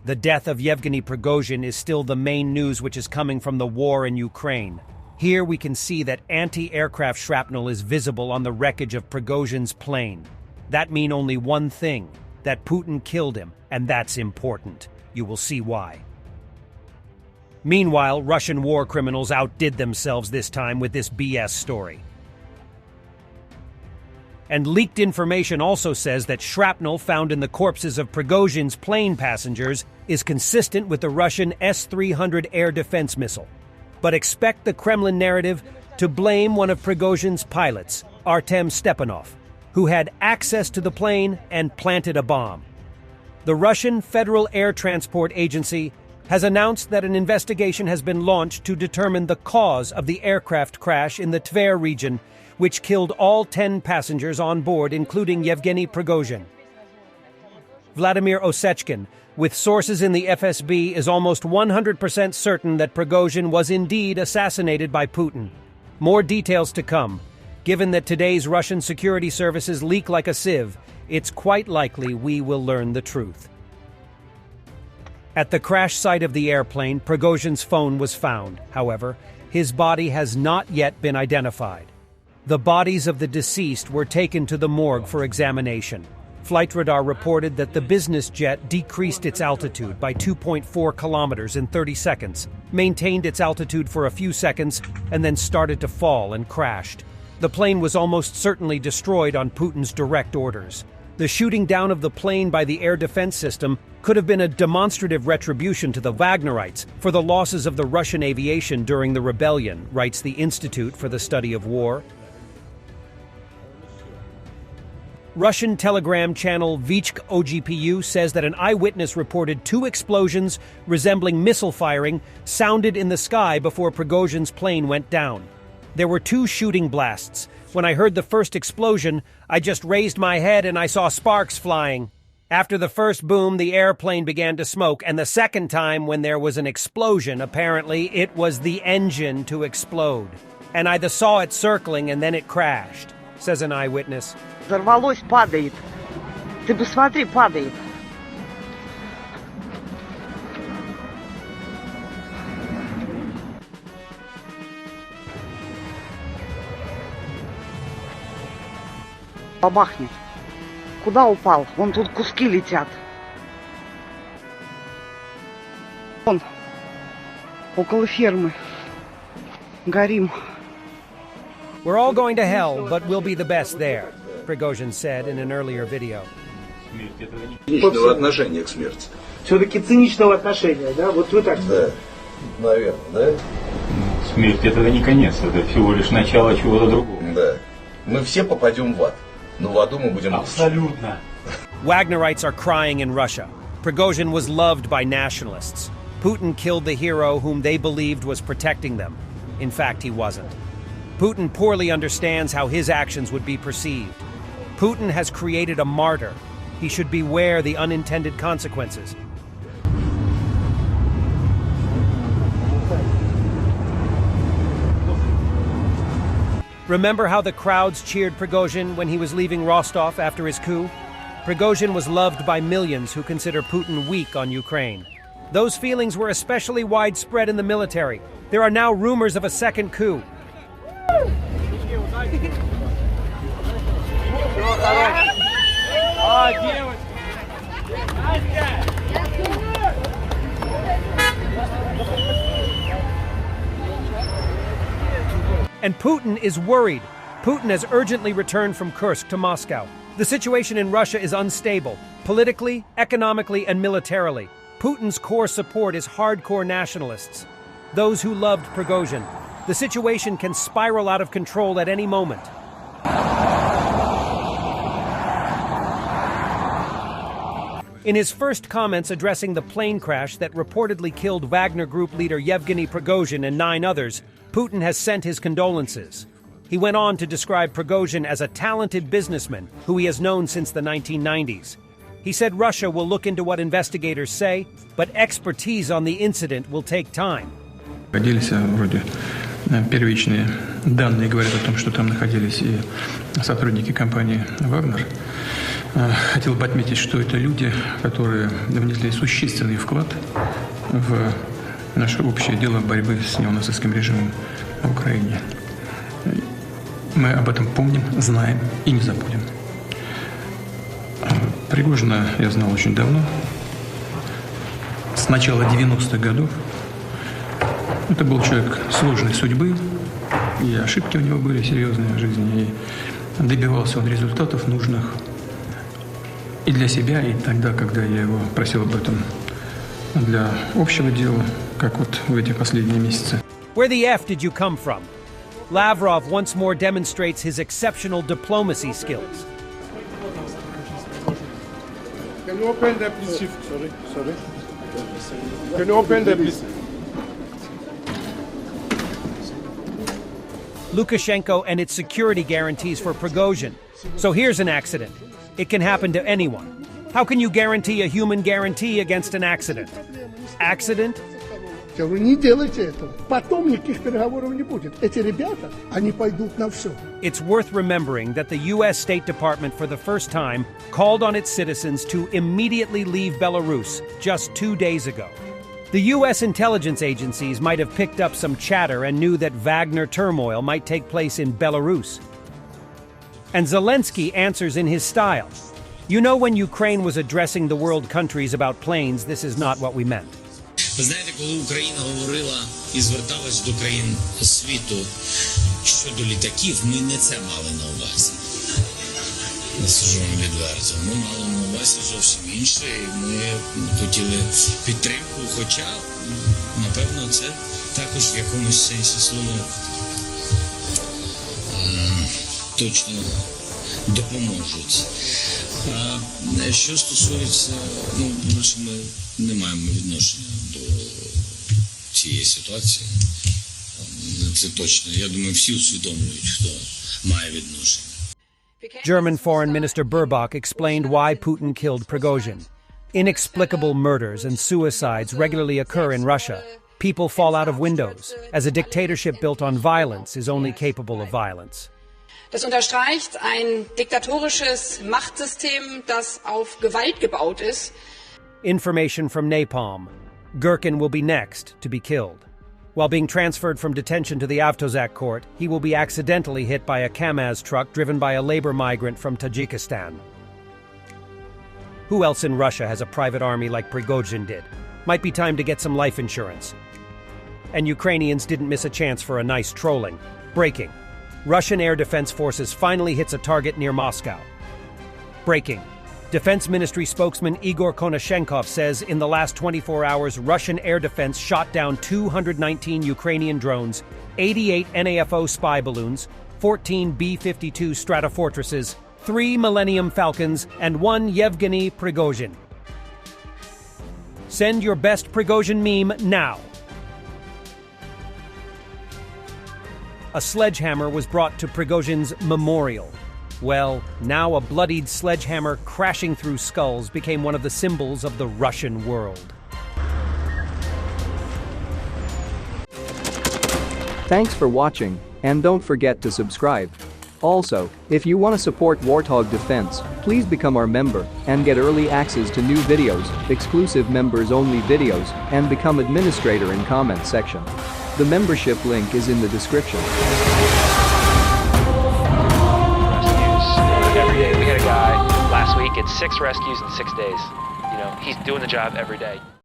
The death of Yevgeny Prigozhin is still the main news which is coming from the war in Ukraine. Here we can see that anti-aircraft shrapnel is visible on the wreckage of Prigozhin's plane. That means only one thing, that Putin killed him, and that's important. You will see why. Meanwhile, Russian war criminals outdid themselves this time with this BS story. And leaked information also says that shrapnel found in the corpses of Prigozhin's plane passengers is consistent with the Russian S-300 air defense missile. But expect the Kremlin narrative to blame one of Prigozhin's pilots, Artem Stepanov, who had access to the plane and planted a bomb. The Russian Federal Air Transport Agency has announced that an investigation has been launched to determine the cause of the aircraft crash in the Tver region, which killed all 10 passengers on board, including Yevgeny Prigozhin. Vladimir Osechkin, with sources in the FSB, is almost 100% certain that Prigozhin was indeed assassinated by Putin. More details to come. Given that today's Russian security services leak like a sieve, it's quite likely we will learn the truth. At the crash site of the airplane, Prigozhin's phone was found. However, his body has not yet been identified. The bodies of the deceased were taken to the morgue for examination. Flight radar reported that the business jet decreased its altitude by 2.4 kilometers in 30 seconds, maintained its altitude for a few seconds, and then started to fall and crashed. The plane was almost certainly destroyed on Putin's direct orders. The shooting down of the plane by the air defense system could have been a demonstrative retribution to the Wagnerites for the losses of the Russian aviation during the rebellion, writes the Institute for the Study of War. Russian telegram channel Vichk OGPU says that an eyewitness reported 2 explosions resembling missile firing sounded in the sky before Prigozhin's plane went down. There were 2 shooting blasts. When I heard the first explosion, I just raised my head and I saw sparks flying. After the first boom, the airplane began to smoke, and the second time when there was an explosion, apparently it was the engine to explode. And I saw it circling and then it crashed, says an eyewitness. Взорвалось, падает. Ты посмотри, падает. Бабахнет. Куда упал? Вон тут куски летят. Вон, около фермы. Горим. We're all going to hell, but we'll be the best there, Prigozhin said in an earlier video. Циничного отношения к смерти. Все-таки циничного отношения, да? Вот вы так сказали? Да, наверное, да? Смерть — это не конец, это всего лишь начало чего-то другого. Да. Мы все попадем в ад, но в аду мы будем... Абсолютно. Wagnerites are crying in Russia. Prigozhin was loved by nationalists. Putin killed the hero whom they believed was protecting them. In fact, he wasn't. Putin poorly understands how his actions would be perceived. Putin has created a martyr. He should beware the unintended consequences. Remember how the crowds cheered Prigozhin when he was leaving Rostov after his coup? Prigozhin was loved by millions who consider Putin weak on Ukraine. Those feelings were especially widespread in the military. There are now rumors of a second coup. And Putin is worried. Putin has urgently returned from Kursk to Moscow. The situation in Russia is unstable, politically, economically, and militarily. Putin's core support is hardcore nationalists, those who loved Prigozhin. The situation can spiral out of control at any moment. In his first comments addressing the plane crash that reportedly killed Wagner Group leader Yevgeny Prigozhin and 9 others, Putin has sent his condolences. He went on to describe Prigozhin as a talented businessman who he has known since the 1990s. He said Russia will look into what investigators say, but expertise on the incident will take time. Первичные данные говорят о том, что там находились и сотрудники компании Wagner. Хотел бы отметить, что это люди, которые внесли существенный вклад в наше общее дело борьбы с неонацистским режимом в Украине. Мы об этом помним, знаем и не забудем. Пригожина я знал очень давно, с начала 90-х годов. Это был человек сложной судьбы, и ошибки у него были серьезные в жизни, и добивался он результатов нужных и для себя, и тогда, когда я его просил об этом для общего дела, как вот в эти последние месяцы. Where the F did you come from? Lavrov once more demonstrates his exceptional diplomacy skills. Can you open that, please, Chief? Sorry. Can you open that, please? Lukashenko and its security guarantees for Prigozhin. So here's an accident. It can happen to anyone. How can you guarantee a human guarantee against an accident? Accident? Я говорю, не делайте этого. Потом никаких переговоров не будет. Эти ребята, они пойдут на все. It's worth remembering that the U.S. State Department for the first time called on its citizens to immediately leave Belarus just 2 days ago. The U.S. intelligence agencies might have picked up some chatter and knew that Wagner turmoil might take place in Belarus. And Zelensky answers in his style. You know, when Ukraine was addressing the world countries about planes, this is not what we meant. Ви знаєте, коли Україна говорила і зверталась до країн світу щодо літаків, ми не це мали на увазі. Не скажу вам відверто. Ми мали на увазі зовсім інше, і ми хотіли підтримку, хоча, напевно, це також в якомусь сенсі слова точно допоможуть. А що стосується, більше ми не маємо відношення до цієї ситуації. Це точно. Я думаю, всі усвідомлюють, хто має відношення. German Foreign Minister Baerbock explained why Putin killed Prigozhin. Inexplicable murders and suicides regularly occur in Russia. People fall out of windows, as a dictatorship built on violence is only capable of violence. Das unterstreicht ein diktatorisches Machtsystem, das auf Gewalt gebaut ist. Information from Napalm. Gherkin will be next to be killed. While being transferred from detention to the Avtozak court, he will be accidentally hit by a Kamaz truck driven by a labor migrant from Tajikistan. Who else in Russia has a private army like Prigozhin did? Might be time to get some life insurance. And Ukrainians didn't miss a chance for a nice trolling. Breaking. Russian air defense forces finally hits a target near Moscow. Breaking. Defense Ministry spokesman Igor Konashenkov says in the last 24 hours, Russian air defense shot down 219 Ukrainian drones, 88 NAFO spy balloons, 14 B-52 Stratofortresses, 3 Millennium Falcons, and 1 Yevgeny Prigozhin. Send your best Prigozhin meme now. A sledgehammer was brought to Prigozhin's memorial. Well, now a bloodied sledgehammer crashing through skulls became one of the symbols of the Russian world. Thanks for watching, and don't forget to subscribe. Also, if you want to support Warthog Defense, please become our member and get early access to new videos, exclusive members-only videos, and become administrator in comment section. The membership link is in the description. Every day. We had a guy last week, it's 6 rescues in 6 days. You know, he's doing the job every day.